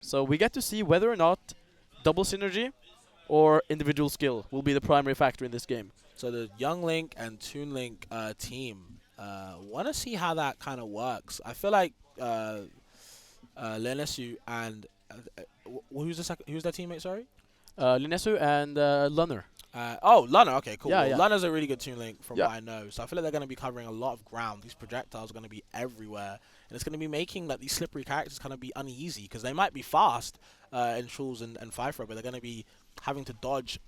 So we get to see whether or not double synergy or individual skill will be the primary factor in this game. So the Young Link and Toon Link team want to see how that kind of works. I feel like Lirnesu and who's the second? Who's their teammate? Sorry. Lirnesu and Lunner. Oh, Lunner. Okay, cool. Yeah, Well, yeah. Lunner's a really good Toon Link from Yeah. what I know. So I feel like they're going to be covering a lot of ground. These projectiles are going to be everywhere, and it's going to be making like these slippery characters kind of be uneasy because they might be fast in Truls and Faifre, but they're going to be having to dodge,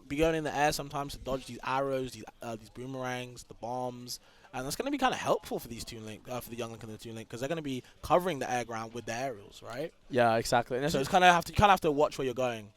be going in the air sometimes to dodge these arrows, these boomerangs, the bombs, and that's going to be kind of helpful for these Toon Link, for the Young Link and the Toon Link, because they're going to be covering the air ground with the aerials, right? Yeah, exactly. And So it's kind of have to watch where you're going.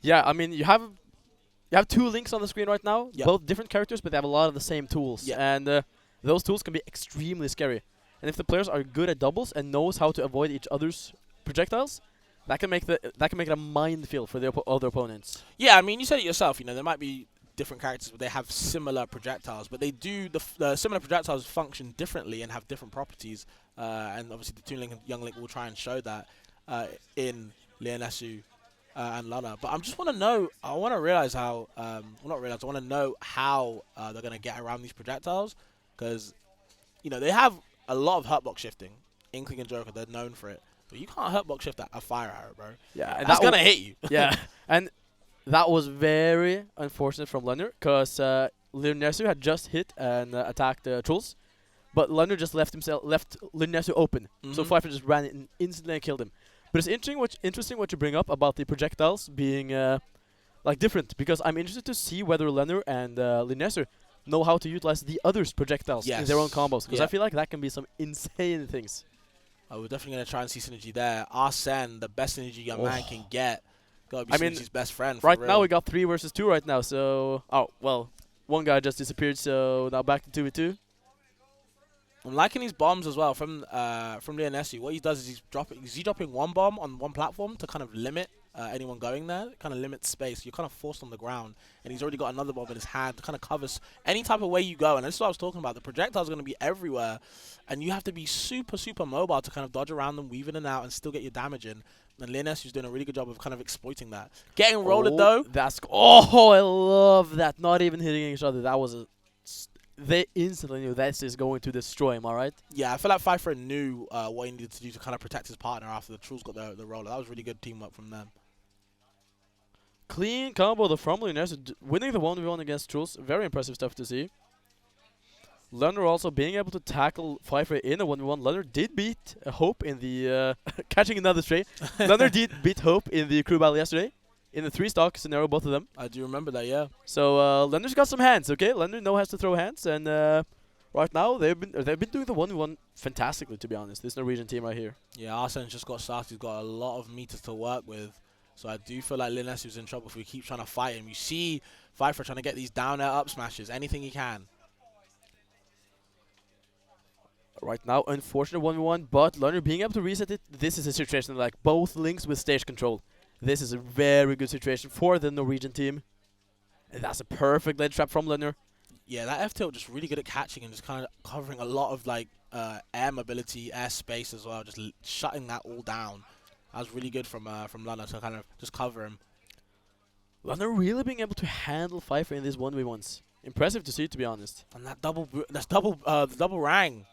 yeah, I mean, you have two links on the screen right now, Yep. both different characters, but they have a lot of the same tools. Yeah. And those tools can be extremely scary. And if the players are good at doubles and knows how to avoid each other's projectiles, that can make it a minefield for the other opponents. Yeah, I mean, you said it yourself. You know, there might be different characters, but they have similar projectiles. But they do the similar projectiles function differently and have different properties. And obviously, the Toon Link and Young Link will try and show that in Lirnesu and Lunner. But I just want to know. I want to realize how. Well, not realize. I want to know how they're gonna get around these projectiles, because you know they have a lot of hurtbox shifting. Inkling and Joker, they're known for it. But you can't hurtbox shift a fire arrow, bro. Yeah, and That's gonna hit you. yeah, and that was very unfortunate from Lunner, because Lirnesu had just hit and attacked Truls, but Lunner just left Lirnesu open, so Mhm. Faifre just ran in instantly and killed him. But it's interesting what you bring up about the projectiles being like different, because I'm interested to see whether Lunner and Lirnesu know how to utilize the others' projectiles in their own Yes. combos, because Yeah. I feel like that can be some insane things. We're definitely going to try and see synergy there. Arsene, the best synergy a man can get. Gotta be I mean, synergy's best friend. For Right real. now we got 3 versus 2 right now, so one guy just disappeared, so now back to 2v2. I'm liking these bombs as well from Lirnesu. What he does is he's dropping one bomb on one platform to kind of limit anyone going there. Kind of limits space. You're kind of forced on the ground, and he's already got another bomb in his hand to kind of cover any type of way you go. And this is what I was talking about. The projectiles are going to be everywhere, and you have to be super, super mobile to kind of dodge around them, weave in and out, and still get your damage in. And Lirnesu's doing a really good job of kind of exploiting that. Getting rolled though. I love that. Not even hitting each other. That was they instantly knew this is going to destroy him, alright? Yeah, I feel like Faifre knew what he needed to do to kind of protect his partner after the Truls got the roller. That was really good teamwork from them. Clean combo the from Lirnesu, winning the 1v1 against Truls. Very impressive stuff to see. Lunner also being able to tackle Faifre in a 1v1. Lunner did beat Hope in the catching another stray. Lunner did beat Hope in the crew battle yesterday in the 3-stock scenario, both of them. I do remember that, yeah. So Lunner's got some hands, okay? Lunner knows how to throw hands, and right now they've been doing the 1v1 fantastically, to be honest. This Norwegian team right here. Yeah, Arsene's just got started. He's got a lot of meters to work with. So I do feel like Lirnesu's in trouble if we keep trying to fight him. You see Faifre trying to get these down air up smashes, anything he can. Right now, unfortunate 1v1, but Lunner being able to reset it. This is a situation like both links with stage control. This is a very good situation for the Norwegian team. And that's a perfect ledge trap from Lunner. Yeah, that F-tilt just really good at catching and just kind of covering a lot of like air mobility, air space as well, just shutting that all down. That was really good from Lunner to kind of just cover him. Lunner really being able to handle Faifre in these 1v1s. Impressive to see, to be honest. And that double rang.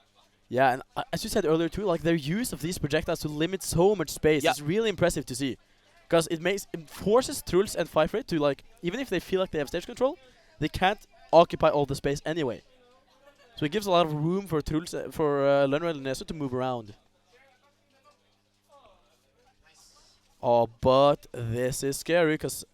Yeah, and as you said earlier too, like their use of these projectiles to limit so much space is really impressive to see. Because it forces Truls and Faifre to, like, even if they feel like they have stage control, they can't occupy all the space anyway. So it gives a lot of room for Truls, for Lunner and Lirnesu to move around. Oh, but this is scary because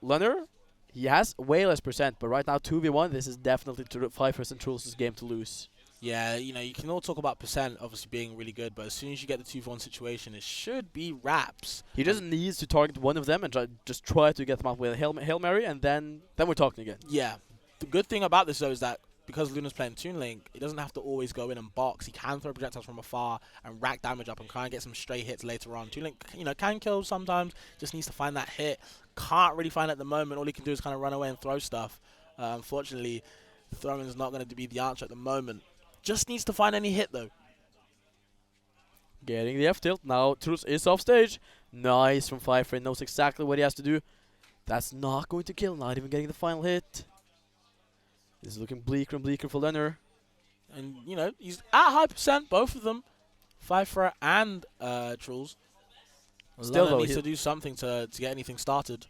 Lunner, he has way less percent, but right now 2v1, this is definitely Faifre's and Truls' game to lose. Yeah, you know, you can all talk about percent obviously being really good, but as soon as you get the 2v1 situation, it should be wraps. He just needs to target one of them and just try to get them out with a Hail Mary, and then we're talking again. Yeah. The good thing about this, though, is that because Lunar's playing Toon Link, he doesn't have to always go in and box. He can throw projectiles from afar and rack damage up and kind of get some stray hits later on. Toon Link, you know, can kill sometimes, just needs to find that hit. Can't really find it at the moment. All he can do is kind of run away and throw stuff. Unfortunately, throwing is not going to be the answer at the moment. Just needs to find any hit, though. Getting the F-tilt. Now Truls is off stage. Nice from Faifre. Knows exactly what he has to do. That's not going to kill. Not even getting the final hit. This is looking bleaker and bleaker for Lunner. And, you know, he's at high percent, both of them. Faifre and Truls. Still, though, needs to do something to get anything started.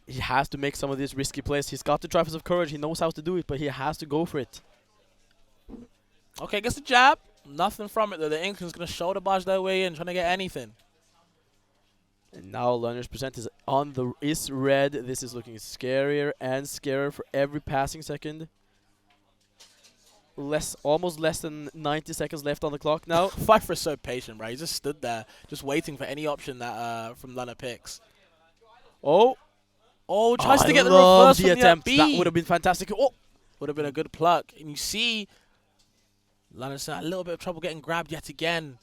He has to make some of these risky plays. He's got the Triumphs of Courage. He knows how to do it, but he has to go for it. Okay, gets the jab. Nothing from it, though. The Inkling's going to shoulder barge their way in, trying to get anything. And now Lunner's percent is red. This is looking scarier and scarier for every passing second. Almost less than 90 seconds left on the clock now. Faifre's so patient, right? He just stood there, just waiting for any option that from Lunner picks. Oh, tries to get the love reverse the from attempt. the That would have been fantastic. Oh, would have been a good pluck. And you see, Lunner's in a little bit of trouble getting grabbed yet again.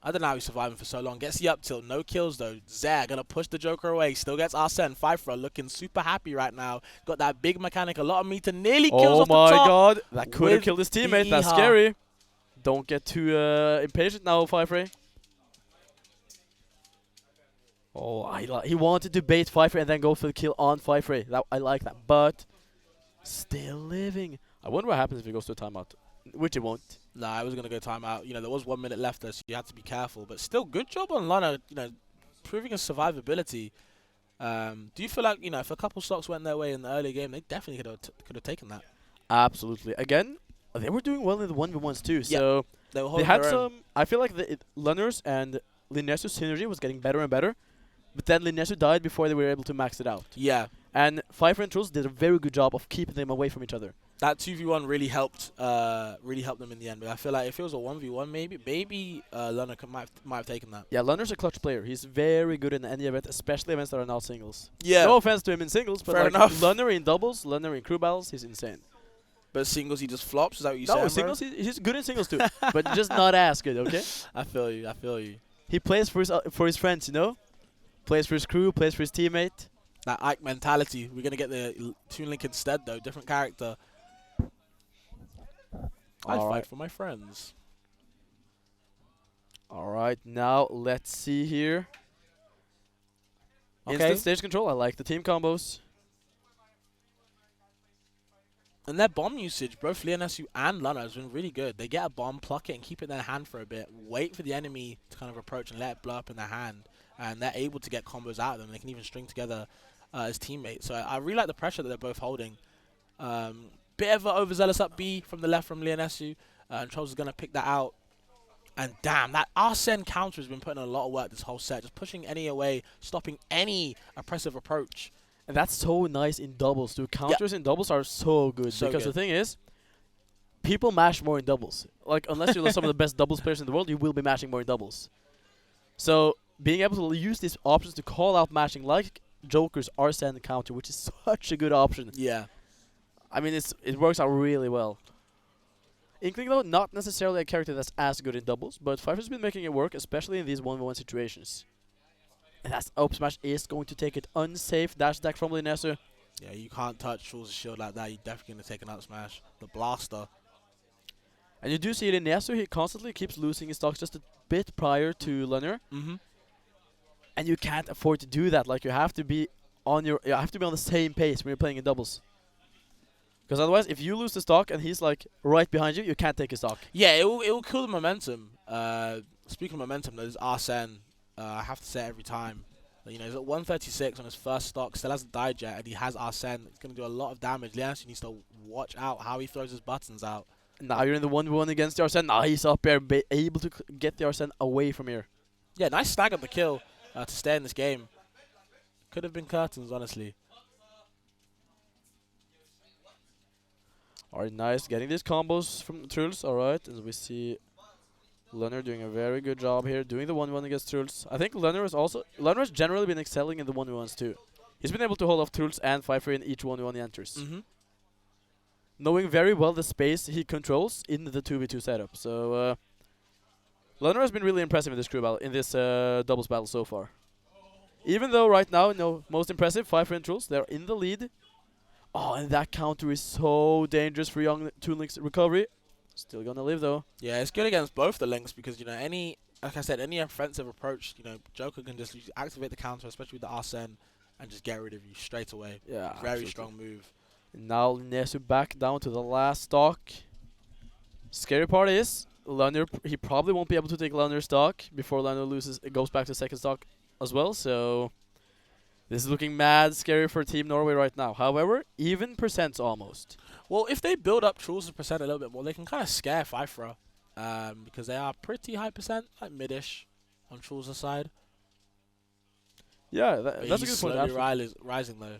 I don't know how he's surviving for so long. Gets the up tilt. No kills, though. Zare going to push the Joker away. Still gets Arsene. Faifre looking super happy right now. Got that big mechanic. A lot of meter. Nearly kills off the top. Oh, my God. That could have killed his teammate. That's scary. Don't get too impatient now, Faifre. Oh, he wanted to bait Faifre and then go for the kill on Faifre. I like that. But still living. I wonder what happens if he goes to a timeout. Which it won't. Nah, I was going to go timeout. You know, there was 1 minute left there, so you had to be careful. But still, good job on Lunner, you know, proving his survivability. Do you feel like, you know, if a couple stocks went their way in the early game, they definitely could have taken that? Absolutely. Again, they were doing well in the 1v1s too. Yeah, so they had some. I feel like Lunner's and Lirnesu's synergy was getting better and better. But then Lirnesu died before they were able to max it out. Yeah. And Faifre and Truls did a very good job of keeping them away from each other. That 2v1 really helped them in the end. But I feel like if it was a 1v1, maybe Lunner might have taken that. Yeah, Lunner's a clutch player. He's very good in any event, especially events that are not singles. Yeah. No offense to him in singles, but Fair like enough. Lunner in doubles, Lunner in crew battles, he's insane. But singles, he just flops? Is that what you said? No, singles, he's good in singles too. But just not as good, okay? I feel you. He plays for his friends, you know? Plays for his crew, plays for his teammate. That Ike mentality. We're going to get the Toon Link instead, though. Different character. I fight for my friends. Alright, now let's see here. Okay. Instant stage control. I like the team combos. And their bomb usage, both Lirnesu and Lunner, has been really good. They get a bomb, pluck it, and keep it in their hand for a bit. Wait for the enemy to kind of approach and let it blow up in their hand. And they're able to get combos out of them. They can even string together as teammates. So I really like the pressure that they're both holding. Bit of an overzealous up B from the left from Lirnesu. And Truls is going to pick that out. And damn, that Arsene counter has been putting in a lot of work this whole set. Just pushing any away, stopping any oppressive approach. And that's so nice in doubles too. Counters in doubles are so good. Because the thing is, people mash more in doubles. Like, unless you're some of the best doubles players in the world, you will be mashing more in doubles. So, being able to use these options to call out mashing, like Joker's Arsene counter, which is such a good option. Yeah. I mean, it works out really well. Inkling, though, not necessarily a character that's as good in doubles, but Faifre's been making it work, especially in these 1v1 situations. And that's up smash is going to take it unsafe dash attack from Lirnesu. Yeah, you can't touch Truls' shield like that. You're definitely going to take an up smash. The blaster. And you do see Lirnesu, he constantly keeps losing his stocks just a bit prior to Lunner. And you can't afford to do that. Like, you have to be on the same pace when you're playing in doubles. Because otherwise, if you lose the stock and he's like right behind you, you can't take his stock. Yeah, it will kill the momentum. Speaking of momentum, there's Arsene. I have to say it every time. You know, he's at 136 on his first stock, still hasn't died yet, and he has Arsene. It's going to do a lot of damage. Lirnesu needs to watch out how he throws his buttons out. Now you're in the 1v1 against the Arsene. Now he's up there, able to get the Arsene away from here. Yeah, nice snag on the kill to stay in this game. Could have been curtains, honestly. Alright, nice. Getting these combos from Truls. Alright, and we see Lunner doing a very good job here, doing the 1v1 against Truls. I think Lunner has generally been excelling in the 1v1s too. He's been able to hold off Truls and Faifre in each 1v1 he enters. Knowing very well the space he controls in the 2v2 setup. So, Lunner has been really impressive in this crew battle, in this doubles battle so far. Even though right now, most impressive, Faifre and Truls, they're in the lead. Oh, and that counter is so dangerous for young Toon Link's recovery. Still gonna live though. Yeah, it's good against both the links because, you know, any like I said, any offensive approach, Joker can just activate the counter, especially with the Arsene, and just get rid of you straight away. Yeah, Very absolutely. strong move. Now Lirnesu back down to the last stock. Scary part is Lunner. He probably won't be able to take Lunner stock before Lunner loses. It goes back to second stock as well. So this is looking mad scary for Team Norway right now. However, even percents almost. Well, if they build up Truls' percent a little bit more, they can kind of scare Faifre, because they are pretty high percent, like mid-ish on Truls' side. Yeah, But that's a he's good point. slowly rising though.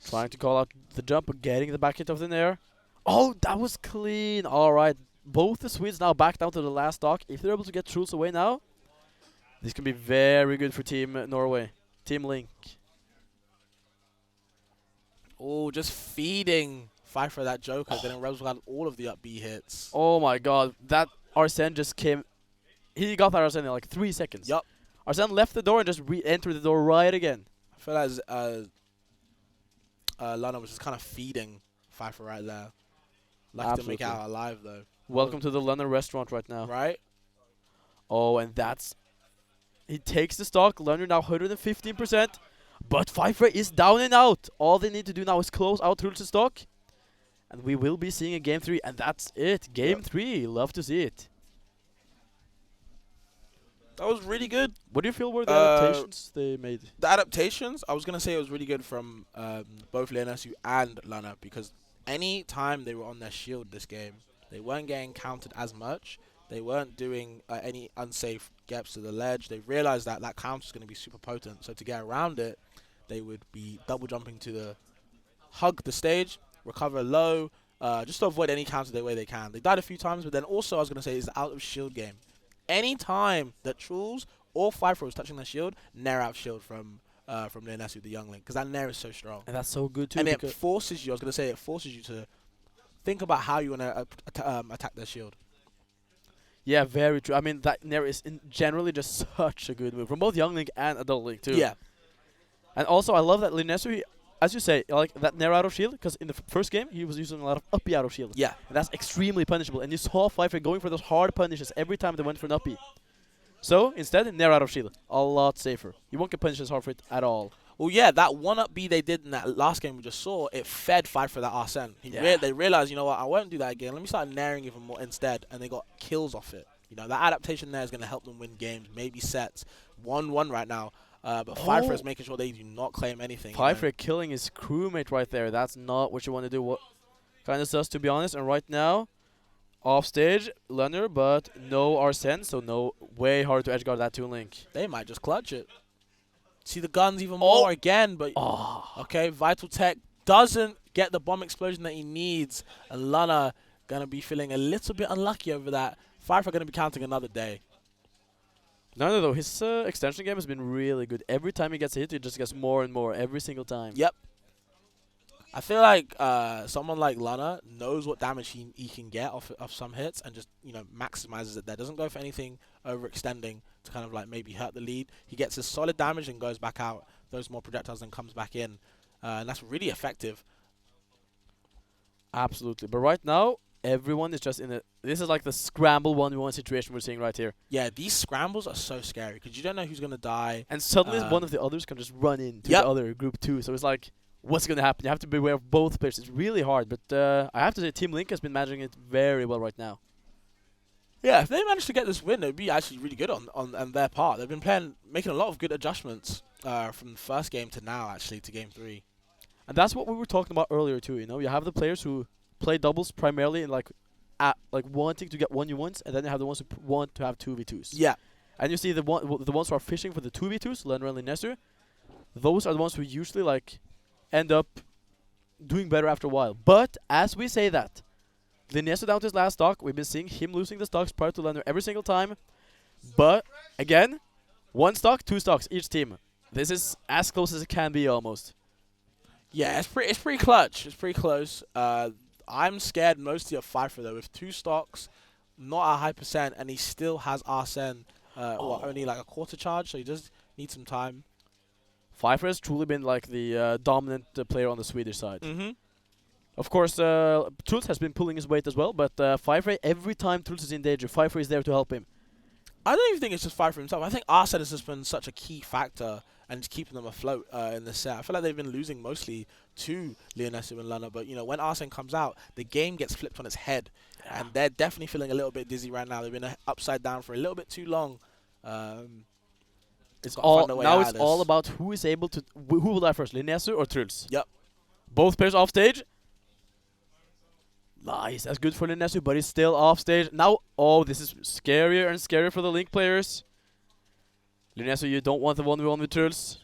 Trying to call out the jump, but getting the back hit of the nair. Oh, that was clean. All right. Both the Swedes now back down to the last stock. If they're able to get Truls away now, this can be very good for Team Norway. Team Link. Oh, just feeding Faifre that Joker. Then Rebels got all of the up B hits. Oh my god. That Arsene just came. He got that Arsene in like 3 seconds. Yup. Arsene left the door and just re-entered the door right again. I feel like Lunner was just kind of feeding Faifre right there. Lucky to make it out alive though. Welcome to the Lunner restaurant right now. Right? Oh, and that's... He takes the stock. Lunner now 115%. But Faifre is down and out. All they need to do now is close out Truls' stock. And we will be seeing a Game 3. And that's it. Game 3. Love to see it. That was really good. What do you feel were the adaptations they made? The adaptations, I was going to say it was really good from both Lirnesu and Lunner, because any time they were on their shield this game, they weren't getting countered as much. They weren't doing any unsafe gaps to the ledge. They realized that that counter is going to be super potent. So to get around it, they would be double jumping to the hug the stage, recover low, just to avoid any counter the way they can. They died a few times, but then also I was going to say is the out of shield game. Any time that Truls or Faifre was touching their shield, nair out shield from Lirnesu, the youngling, because that nair is so strong. And that's so good too. And it forces you, I was going to say, it forces you to think about how you want to attack their shield. Yeah, very true. I mean, that nair is generally just such a good move from both Young Link and Adult Link too. Yeah. And also, I love that Lirnesu, as you say, like that nair out of shield, because in the first game he was using a lot of uppy out of shield. Yeah. And that's extremely punishable. And you saw Faifre going for those hard punishes every time they went for an uppy. So instead, nair out of shield, a lot safer. You won't get punished as hard for it at all. Well, yeah, that one up B they did in that last game we just saw, it fed Faifre that Arsene. They realized, you know what, I won't do that again. Let me start nairing even more instead, and they got kills off it. You know, that adaptation there is going to help them win games, maybe sets. 1-1 right now. But Faifre is making sure they do not claim anything. Faifre killing his crewmate right there. That's not what you want to do. Kind of sus, to be honest. And right now, off stage, Lunner, but no Arsene, so no way hard to edgeguard that Toon Link. They might just clutch it. See the guns even more again, but okay, Vital Tech doesn't get the bomb explosion that he needs, and Lunner gonna be feeling a little bit unlucky over that. Faifre gonna be counting another day. No, though. His extension game has been really good. Every time he gets a hit, he just gets more and more every single time. Yep. I feel like someone like Lunner knows what damage he can get off some hits and just, maximizes it there. Doesn't go for anything overextending to kind of like maybe hurt the lead. He gets his solid damage and goes back out. Those more projectiles and comes back in. And that's really effective. Absolutely. But right now, everyone is just in a... This is like the scramble 1v1 situation we're seeing right here. Yeah, these scrambles are so scary because you don't know who's going to die. And suddenly one of the others can just run into the other group too. So it's like, what's going to happen? You have to be aware of both players. It's really hard. But I have to say, Team Link has been managing it very well right now. Yeah, if they manage to get this win, it would be actually really good on their part. They've been making a lot of good adjustments from the first game to now, actually, to Game 3. And that's what we were talking about earlier too. You have the players who play doubles primarily in like wanting to get 1v1s, and then you have the ones who want to have 2v2s. Yeah. And you see the ones who are fishing for the 2v2s, Lunner and Lirnesu, those are the ones who usually like end up doing better after a while. But as we say that, Lirnesu down to his last stock. We've been seeing him losing the stocks prior to Lunner every single time. But again, 1 stock, 2 stocks each team. This is as close as it can be almost. Yeah, it's pretty clutch. It's pretty close. I'm scared mostly of Faifre though. With 2 stocks, not a high percent, and he still has Arsene only like a quarter charge, so he does need some time. Faifre has truly been like the dominant player on the Swedish side. Mm-hmm. Of course, Truls has been pulling his weight as well, but Faifre, every time Truls is in danger, Faifre is there to help him. I don't even think it's just Faifre himself. I think Arsene has just been such a key factor and just keeping them afloat in the set. I feel like they've been losing mostly to Lirnesu and Lunner, but when Arsene comes out, the game gets flipped on its head, and they're definitely feeling a little bit dizzy right now. They've been upside down for a little bit too long. It's all about who is able to who will die first, Lirnesu or Truls. Yep. Both players off stage. Nice, that's good for Lirnesu, but he's still off stage. Now, this is scarier and scarier for the Link players. Lirnesu, you don't want the 1v1 with Truls.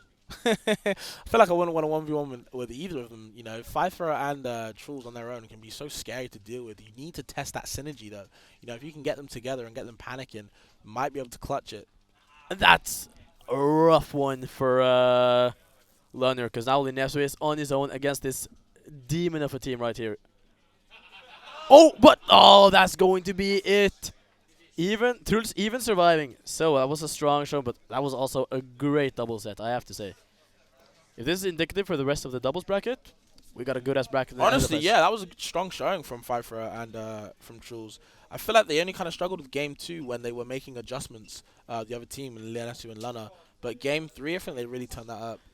I feel like I wouldn't want a 1v1 with either of them. Faifre and Truls on their own can be so scary to deal with. You need to test that synergy, though. If you can get them together and get them panicking, you might be able to clutch it. And that's a rough one for Lunner, because now Lirnesu is on his own against this demon of a team right here. That's going to be it. Truls even surviving. So that was a strong show, but that was also a great double set, I have to say. If this is indicative for the rest of the doubles bracket, we got a good ass bracket. Honestly, yeah, that was a strong showing from Faifre and from Truls. I feel like they only kind of struggled with game 2 when they were making adjustments, the other team, Lirnesu and Lunner. But game 3, I think they really turned that up.